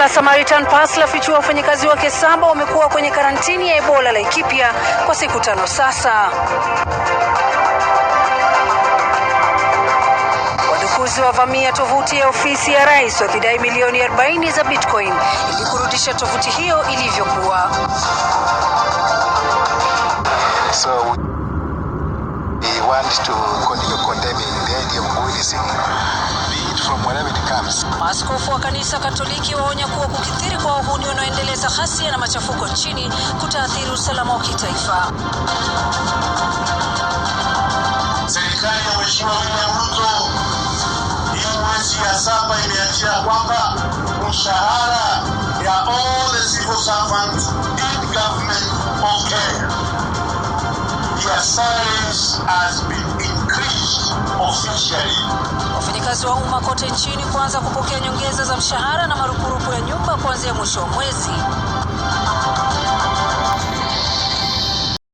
la Samaritan Pass lafichua wafanyakazi wake 7 wamekuwa kwenye karantini ya Ebola Laikipia kwa siku 5 sasa. Wadukuzi wavamia tovuti ya ofisi ya rais wakidai milioni 40 za Bitcoin ili kurudisha tovuti hiyo ilivyokuwa. So we want to continue condemning the idea of witnessing, be it from wherever it comes. Maaskofu wa kanisa Katoliki waonya kuwa kukithiri kwa wahuni wanaoendeleza ghasia na machafuko nchini kutaathiri usalama wa kitaifa. Serikali ya Mheshimiwa William Ruto hii mwezi ya 7 imeachia kwamba mshahara ya all the civil servants in government of Kenya, their salaries has been increased officially. Wafanyakazi wa umma kote nchini kuanza kupokea nyongeza za mshahara na marupurupu ya nyumba kuanzia mwisho wa mwezi.